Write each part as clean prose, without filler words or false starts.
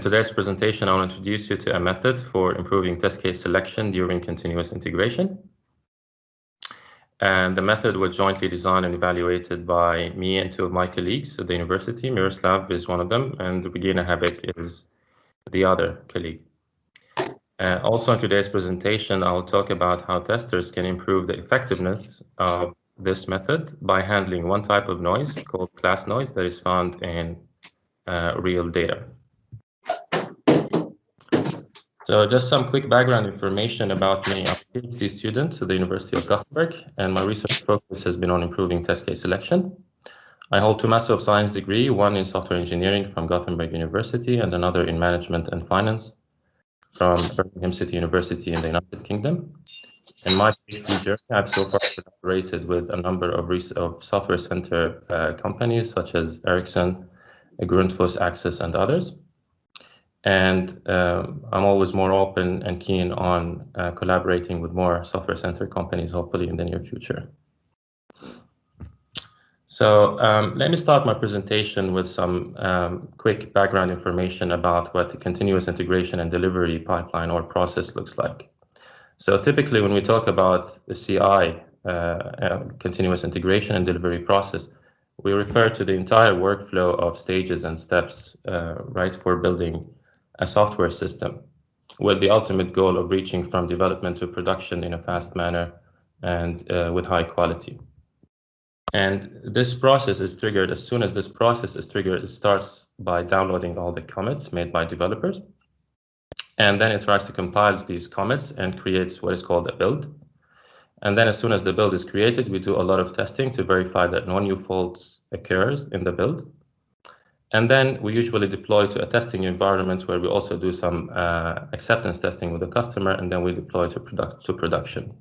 today's presentation, I will introduce you to a method for improving test case selection during continuous integration. And the method was jointly designed and evaluated by me and two of my colleagues at the university. Miroslav is one of them, and Regina Habek is the other colleague. Also in today's presentation, I'll talk about how testers can improve the effectiveness of this method by handling one type of noise called class noise that is found in real data. So just some quick background information about me. I'm a PhD student at the University of Gothenburg, and my research focus has been on improving test case selection. I hold two Master of Science degrees, one in software engineering from Gothenburg University and another in management and finance from Birmingham City University in the United Kingdom. In my PhD journey, I've so far collaborated with a number of software center companies such as Ericsson, Grundfos, Access, and others. And I'm always more open and keen on collaborating with more software center companies, hopefully in the near future. So let me start my presentation with some quick background information about what the continuous integration and delivery pipeline or process looks like. So typically when we talk about the CI, continuous integration and delivery process, we refer to the entire workflow of stages and steps, right, for building a software system with the ultimate goal of reaching from development to production in a fast manner and with high quality. And this process is triggered, as soon as this process is triggered, it starts by downloading all the commits made by developers. And then it tries to compile these commits and creates what is called a build. And then as soon as the build is created, we do a lot of testing to verify that no new faults occurs in the build. And then we usually deploy to a testing environment where we also do some acceptance testing with the customer, and then we deploy to production.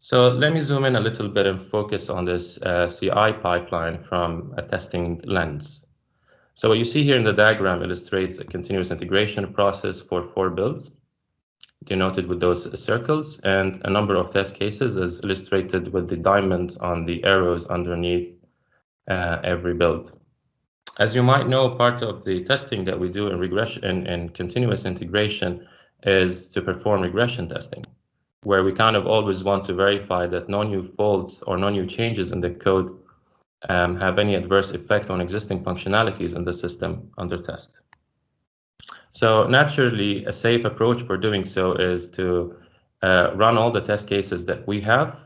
So let me zoom in a little bit and focus on this CI pipeline from a testing lens. So what you see here in the diagram illustrates a continuous integration process for 4 builds, denoted with those circles, and a number of test cases as illustrated with the diamonds on the arrows underneath every build. As you might know, part of the testing that we do in regression and continuous integration is to perform regression testing, where we kind of always want to verify that no new faults or no new changes in the code have any adverse effect on existing functionalities in the system under test. So naturally, a safe approach for doing so is to run all the test cases that we have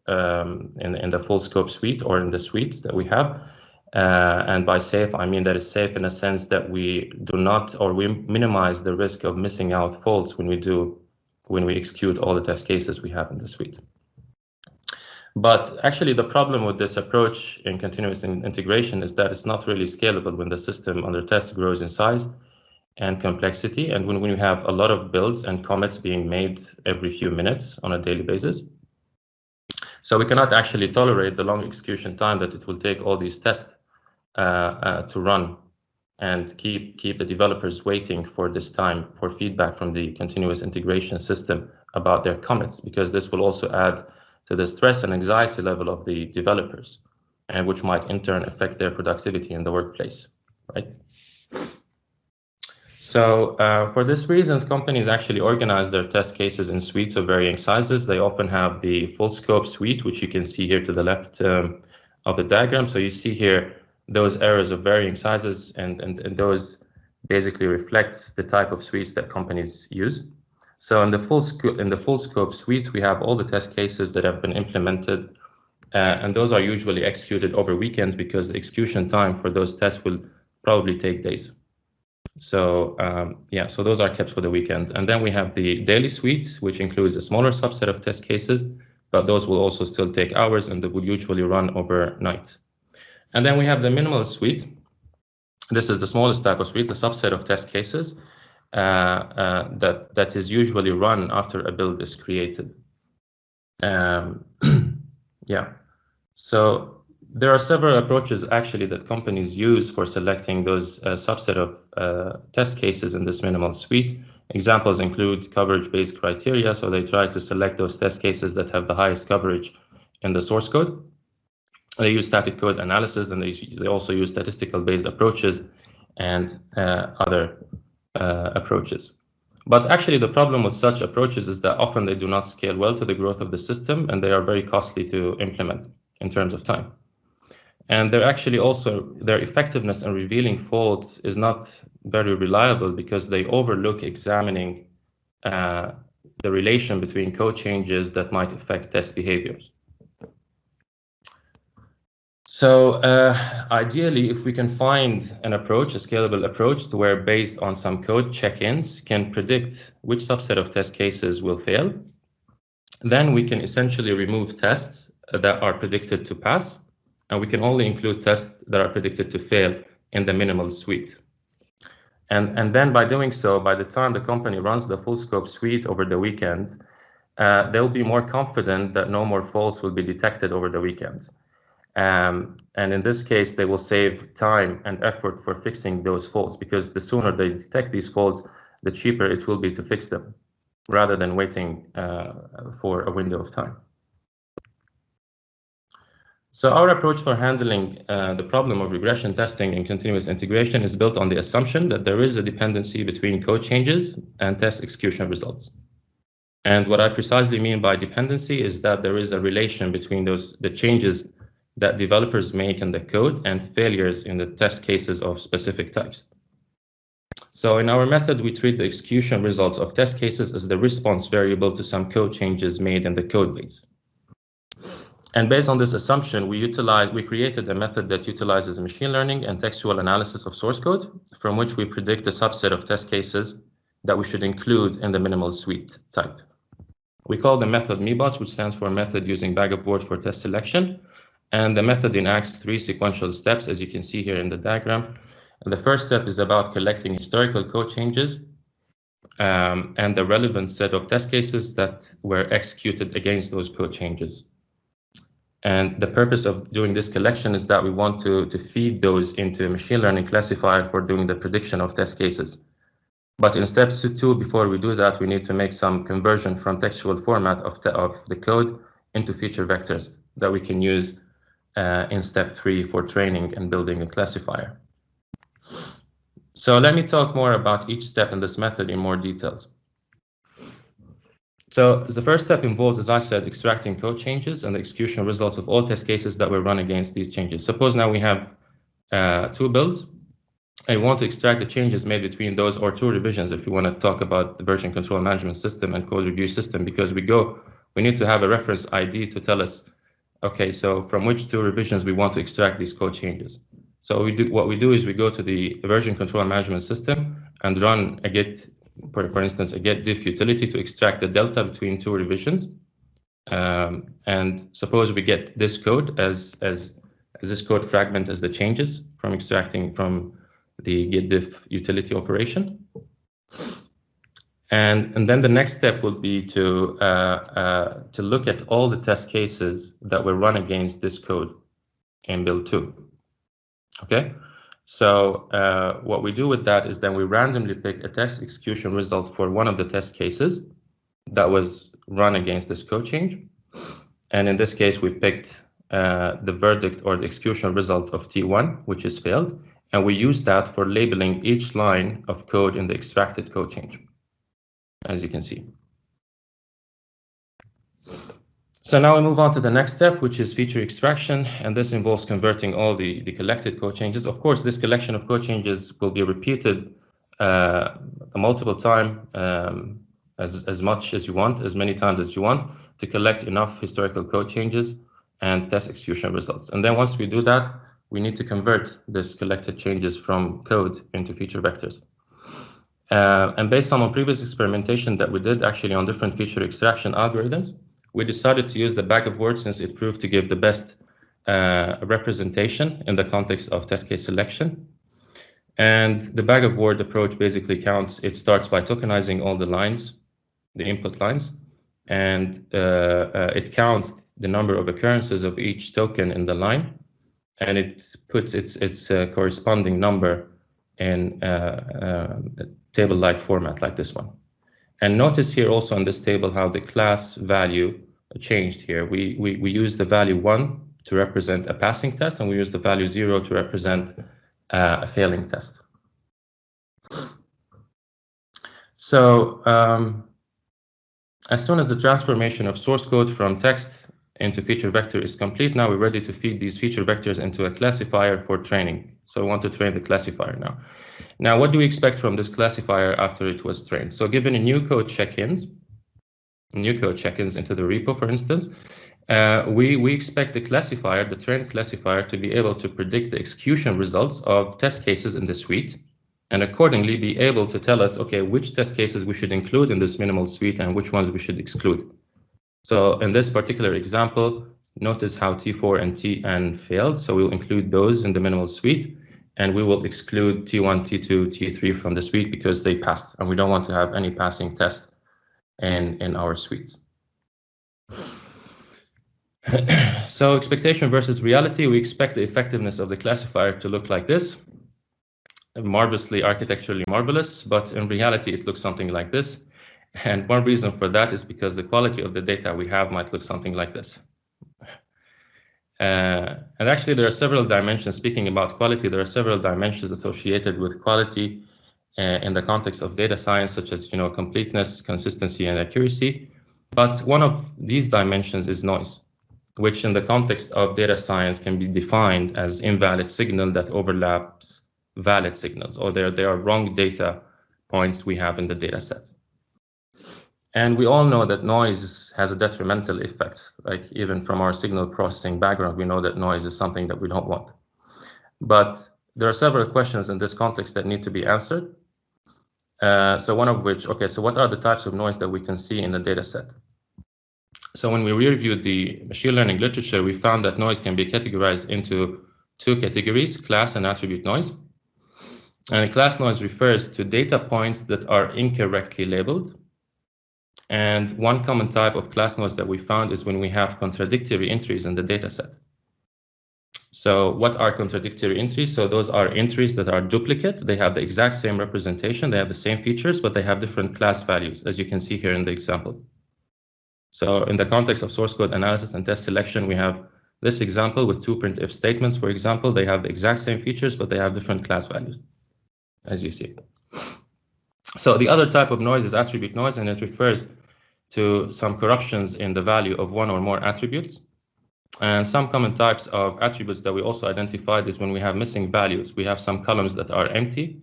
in the full scope suite or in the suite that we have. And by safe, I mean that it's safe in a sense that we do not, or we minimize the risk of missing out faults when we execute all the test cases we have in the suite. But actually, the problem with this approach in continuous integration is that it's not really scalable when the system under test grows in size and complexity, and when you have a lot of builds and commits being made every few minutes on a daily basis. So we cannot actually tolerate the long execution time that it will take all these tests to run and keep the developers waiting for this time for feedback from the continuous integration system about their commits, because this will also add to the stress and anxiety level of the developers, and which might in turn affect their productivity in the workplace, right? So for this reasons, companies actually organize their test cases in suites of varying sizes. They often have the full scope suite, which you can see here to the left of the diagram. So you see here those arrows of varying sizes, and those basically reflects the type of suites that companies use. So in the full scope suite, we have all the test cases that have been implemented, and those are usually executed over weekends because the execution time for those tests will probably take days. So yeah, so those are kept for the weekend. And then we have the daily suite, which includes a smaller subset of test cases, but those will also still take hours and they will usually run overnight. And then we have the minimal suite. This is the smallest type of suite, the subset of test cases that is usually run after a build is created. Yeah, so there are several approaches actually that companies use for selecting those subset of test cases in this minimal suite. Examples include coverage-based criteria, so they try to select those test cases that have the highest coverage in the source code. They use static code analysis, and they also use statistical based approaches and other approaches. But actually, the problem with such approaches is that often they do not scale well to the growth of the system, and they are very costly to implement in terms of time. And they're actually also, their effectiveness in revealing faults is not very reliable because they overlook examining the relation between code changes that might affect test behaviors. So ideally, if we can find an approach, a scalable approach, to where based on some code check-ins can predict which subset of test cases will fail, then we can essentially remove tests that are predicted to pass, and we can only include tests that are predicted to fail in the minimal suite. And then by doing so, by the time the company runs the full scope suite over the weekend, they'll be more confident that no more faults will be detected over the weekend. And in this case, they will save time and effort for fixing those faults, because the sooner they detect these faults, the cheaper it will be to fix them, rather than waiting for a window of time. So our approach for handling the problem of regression testing and continuous integration is built on the assumption that there is a dependency between code changes and test execution results. And what I precisely mean by dependency is that there is a relation between the changes that developers make in the code and failures in the test cases of specific types. So in our method, we treat the execution results of test cases as the response variable to some code changes made in the code base. And based on this assumption, we created a method that utilizes machine learning and textual analysis of source code, from which we predict a subset of test cases that we should include in the minimal suite type. We call the method MeBots, which stands for method using bag of words for test selection. And the method enacts 3 sequential steps, as you can see here in the diagram. And the first step is about collecting historical code changes and the relevant set of test cases that were executed against those code changes. And the purpose of doing this collection is that we want to feed those into a machine learning classifier for doing the prediction of test cases. But in step 2, before we do that, we need to make some conversion from textual format of the code into feature vectors that we can use in step 3 for training and building a classifier. So let me talk more about each step in this method in more details. So the first step involves, as I said, extracting code changes and the execution results of all test cases that will run against these changes. Suppose now we have 2 builds. I want to extract the changes made between those, or 2 revisions if you want to talk about the version control management system and code review system, because we need to have a reference ID to tell us, okay, so from which 2 revisions we want to extract these code changes. So what we do is we go to the version control management system and run a get, for instance, a get diff utility to extract the delta between 2 revisions. And suppose we get this code as this code fragment as the changes from extracting from the get diff utility operation. And then the next step will be to look at all the test cases that will run against this code in build 2. Okay, so what we do with that is then we randomly pick a test execution result for one of the test cases that was run against this code change. And in this case, we picked the verdict or the execution result of T1, which is failed. And we use that for labeling each line of code in the extracted code change, as you can see. So now we move on to the next step, which is feature extraction, and this involves converting all the collected code changes. Of course, this collection of code changes will be repeated multiple times, as much as you want, as many times as you want, to collect enough historical code changes and test execution results. And then once we do that, we need to convert this collected changes from code into feature vectors. And based on previous experimentation that we did actually on different feature extraction algorithms, we decided to use the bag of words since it proved to give the best representation in the context of test case selection. And the bag of word approach basically it starts by tokenizing all the lines, the input lines, and it counts the number of occurrences of each token in the line, and it puts its corresponding number in a table-like format like this one. And notice here also in this table how the class value changed here. We use the value 1 to represent a passing test, and we use the value 0 to represent a failing test. So as soon as the transformation of source code from text into feature vector is complete, now we're ready to feed these feature vectors into a classifier for training. So we want to train the classifier now. Now, what do we expect from this classifier after it was trained? So given a new code check-ins into the repo, for instance, we expect the classifier, the trained classifier, to be able to predict the execution results of test cases in the suite, and accordingly be able to tell us, okay, which test cases we should include in this minimal suite and which ones we should exclude. So in this particular example, notice how T4 and Tn failed. So we'll include those in the minimal suite, and we will exclude T1, T2, T3 from the suite because they passed, and we don't want to have any passing test in our suites. So expectation versus reality, we expect the effectiveness of the classifier to look like this. Marvelously architecturally marvelous, but in reality it looks something like this. And one reason for that is because the quality of the data we have might look something like this. And actually there are several dimensions. Speaking about quality, there are several dimensions associated with quality in the context of data science, such as completeness, consistency, and accuracy. But one of these dimensions is noise, which in the context of data science can be defined as invalid signal that overlaps valid signals, or there are wrong data points we have in the data set. And we all know that noise has a detrimental effect. Like even from our signal processing background, we know that noise is something that we don't want. But there are several questions in this context that need to be answered. So one of which, okay, so what are the types of noise that we can see in the data set? So when we reviewed the machine learning literature, we found that noise can be categorized into two categories, class and attribute noise. And class noise refers to data points that are incorrectly labeled. And one common type of class noise that we found is when we have contradictory entries in the data set. So what are contradictory entries? So those are entries that are duplicate. They have the exact same representation. They have the same features, but they have different class values, as you can see here in the example. So in the context of source code analysis and test selection, we have this example with two printf statements, for example. They have the exact same features, but they have different class values, as you see. So the other type of noise is attribute noise, and it refers to some corruptions in the value of one or more attributes. And some common types of attributes that we also identified is when we have missing values. We have some columns that are empty,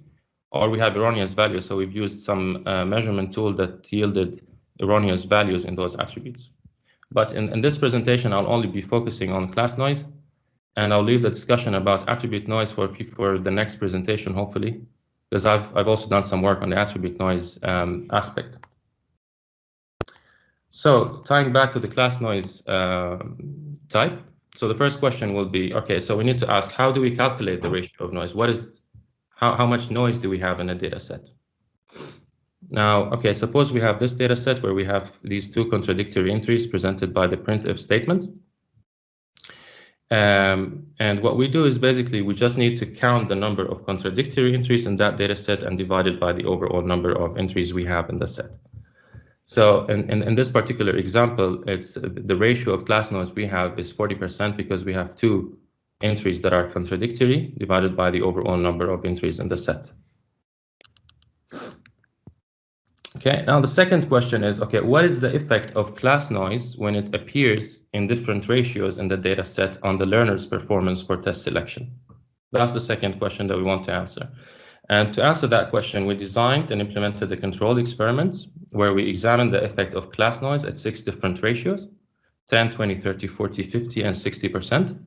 or we have erroneous values. So we've used some measurement tool that yielded erroneous values in those attributes. But in this presentation, I'll only be focusing on class noise, and I'll leave the discussion about attribute noise for the next presentation, hopefully, because I've also done some work on the attribute noise aspect. So tying back to the class noise type, so the first question will be, okay, so we need to ask, how do we calculate the ratio of noise? How much noise do we have in a data set? Now, okay, suppose we have this data set where we have these two contradictory entries presented by the printf statement. And what we do is basically we just need to count the number of contradictory entries in that data set and divide it by the overall number of entries we have in the set. So in this particular example, it's the ratio of class noise we have is 40% because we have two entries that are contradictory divided by the overall number of entries in the set. Okay, now the second question is, okay, what is the effect of class noise when it appears in different ratios in the data set on the learner's performance for test selection? That's the second question that we want to answer. And to answer that question, we designed and implemented a controlled experiment where we examined the effect of class noise at 6 different ratios, 10, 20, 30, 40, 50, and 60%,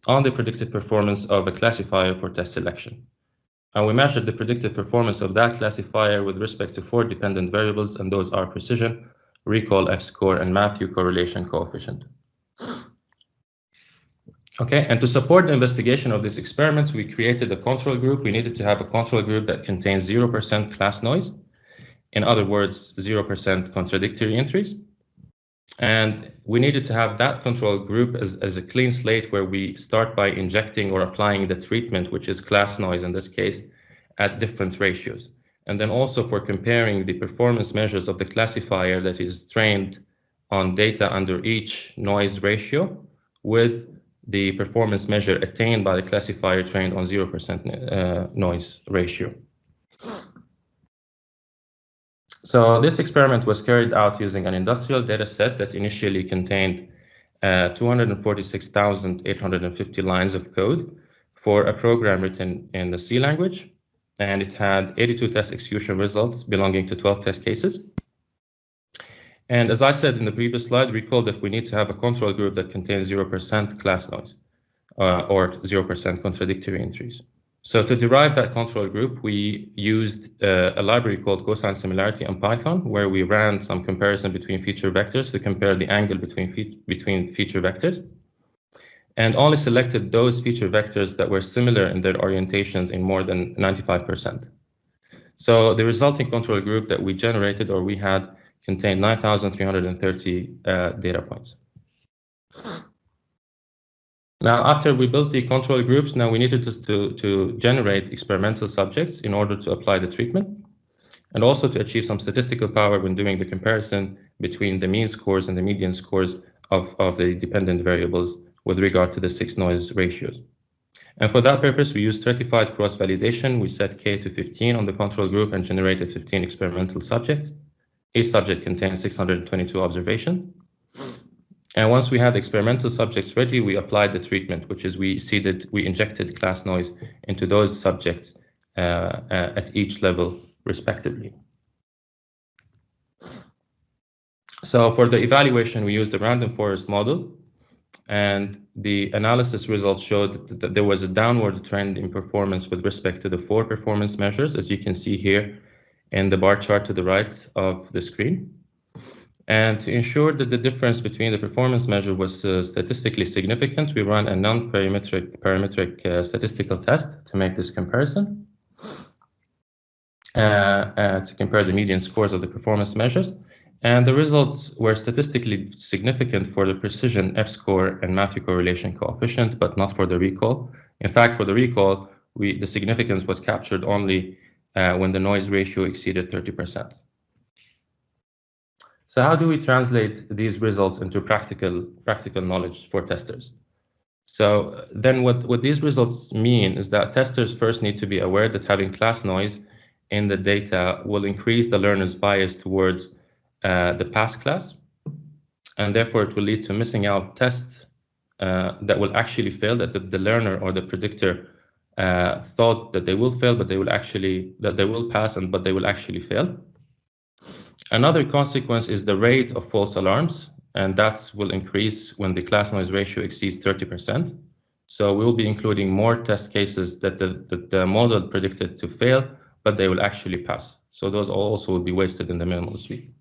on the predicted performance of a classifier for test selection. And we measured the predicted performance of that classifier with respect to 4 dependent variables, and those are precision, recall, F-score, and Matthew correlation coefficient. Okay, and to support the investigation of these experiments, we created a control group. We needed to have a control group that contains 0% class noise. In other words, 0% contradictory entries. And we needed to have that control group as a clean slate where we start by injecting or applying the treatment, which is class noise in this case, at different ratios. And then also for comparing the performance measures of the classifier that is trained on data under each noise ratio with the performance measure attained by the classifier trained on 0% noise ratio. So this experiment was carried out using an industrial data set that initially contained 246,850 lines of code for a program written in the C language, and it had 82 test execution results belonging to 12 test cases. And as I said in the previous slide, recall that we need to have a control group that contains 0% class noise or 0% contradictory entries. So to derive that control group, we used a library called cosine similarity in Python, where we ran some comparison between feature vectors to compare the angle between feature vectors, and only selected those feature vectors that were similar in their orientations in more than 95%. So the resulting control group that we generated or we had contained 9,330 data points. Now, after we built the control groups, now we needed to generate experimental subjects in order to apply the treatment, and also to achieve some statistical power when doing the comparison between the mean scores and the median scores of the dependent variables with regard to the 6 noise ratios. And for that purpose, we used stratified cross-validation. We set K to 15 on the control group and generated 15 experimental subjects. Each subject contains 622 observations. And once we had experimental subjects ready, we applied the treatment, which is we injected class noise into those subjects at each level, respectively. So for the evaluation, we used a random forest model, and the analysis results showed that there was a downward trend in performance with respect to the 4 performance measures, as you can see here in the bar chart to the right of the screen. And to ensure that the difference between the performance measure was statistically significant, we ran a parametric statistical test to make this comparison, to compare the median scores of the performance measures. And the results were statistically significant for the precision F-score and Matthew correlation coefficient, but not for the recall. In fact, for the recall, the significance was captured only when the noise ratio exceeded 30%. So how do we translate these results into practical knowledge for testers? So then what these results mean is that testers first need to be aware that having class noise in the data will increase the learner's bias towards the pass class, and therefore it will lead to missing out tests that will actually fail, that the learner or the predictor thought that they will fail, but they will pass, but they will actually fail. Another consequence is the rate of false alarms, and that will increase when the class noise ratio exceeds 30%. So we'll be including more test cases that the model predicted to fail, but they will actually pass. So those also will be wasted in the minimal sweep.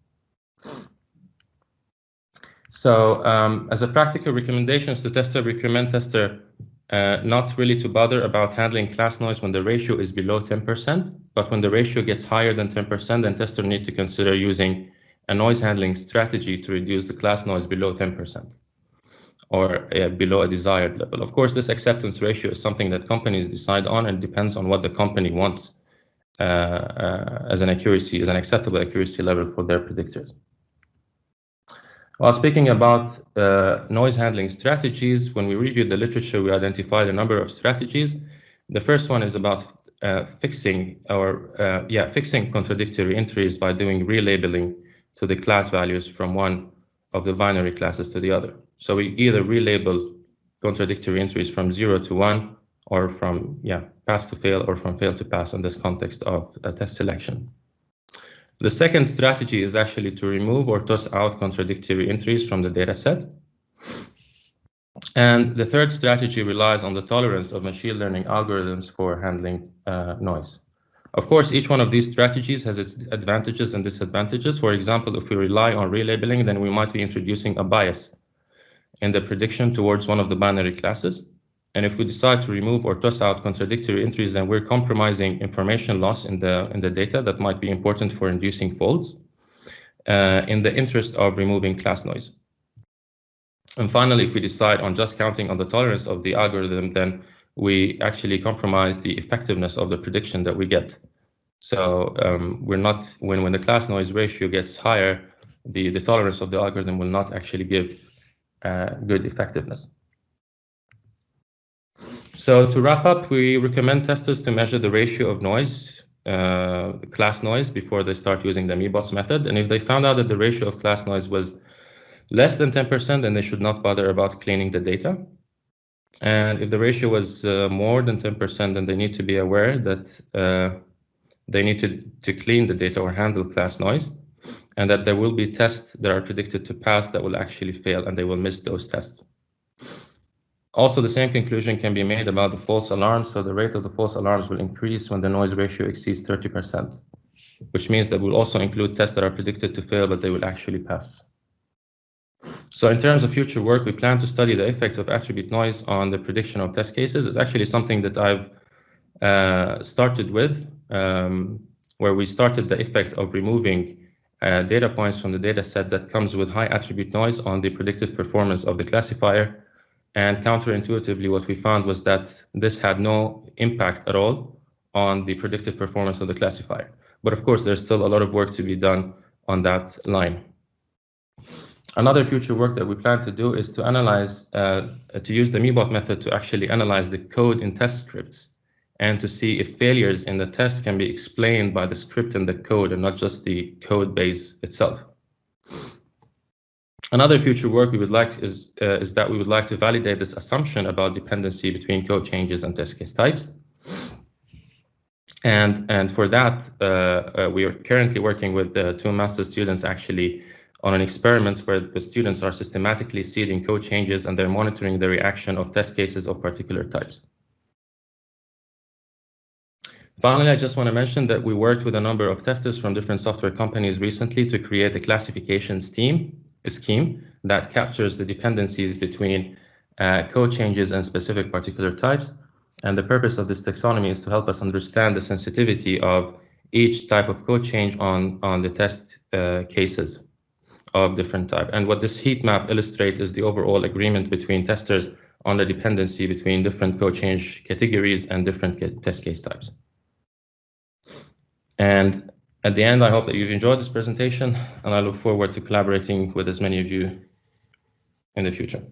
So as a practical recommendation to tester, recommend tester not really to bother about handling class noise when the ratio is below 10%, but when the ratio gets higher than 10%, then tester need to consider using a noise handling strategy to reduce the class noise below 10% or below a desired level. Of course, this acceptance ratio is something that companies decide on, and depends on what the company wants as an acceptable accuracy level for their predictors. While speaking about noise handling strategies, when we reviewed the literature, we identified a number of strategies. The first one is about fixing contradictory entries by doing relabeling to the class values from one of the binary classes to the other. So we either relabel contradictory entries from 0 to 1, or from pass to fail, or from fail to pass in this context of test selection. The second strategy is actually to remove or toss out contradictory entries from the data set. And the third strategy relies on the tolerance of machine learning algorithms for handling noise. Of course, each one of these strategies has its advantages and disadvantages. For example, if we rely on relabeling, then we might be introducing a bias in the prediction towards one of the binary classes. And if we decide to remove or toss out contradictory entries, then we're compromising information loss in the data that might be important for inducing faults in the interest of removing class noise. And finally, if we decide on just counting on the tolerance of the algorithm, then we actually compromise the effectiveness of the prediction that we get. So we're not, when the class noise ratio gets higher, the tolerance of the algorithm will not actually give good effectiveness. So to wrap up, we recommend testers to measure the ratio of noise class noise before they start using the MeBoss method. And if they found out that the ratio of class noise was less than 10%, then they should not bother about cleaning the data. And if the ratio was more than 10%, then they need to be aware that they need to clean the data or handle class noise, and that there will be tests that are predicted to pass that will actually fail, and they will miss those tests. Also, the same conclusion can be made about the false alarms. So the rate of the false alarms will increase when the noise ratio exceeds 30%, which means that we'll also include tests that are predicted to fail, but they will actually pass. So in terms of future work, we plan to study the effects of attribute noise on the prediction of test cases. It's actually something that I've started with, where we started the effect of removing data points from the data set that comes with high attribute noise on the predictive performance of the classifier. And counterintuitively, what we found was that this had no impact at all on the predictive performance of the classifier. But of course, there's still a lot of work to be done on that line. Another future work that we plan to do is to analyze, to use the MeBot method to actually analyze the code in test scripts and to see if failures in the test can be explained by the script and the code and not just the code base itself. Another future work we would like is that we would like to validate this assumption about dependency between code changes and test case types. And for that, we are currently working with two master students actually on an experiment where the students are systematically seeding code changes and they're monitoring the reaction of test cases of particular types. Finally, I just want to mention that we worked with a number of testers from different software companies recently to create a classification scheme that captures the dependencies between code changes and specific particular types. And the purpose of this taxonomy is to help us understand the sensitivity of each type of code change on the test cases of different type. And what this heat map illustrates is the overall agreement between testers on the dependency between different code change categories and different test case types. And at the end, I hope that you've enjoyed this presentation, and I look forward to collaborating with as many of you in the future.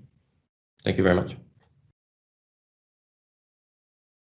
Thank you very much.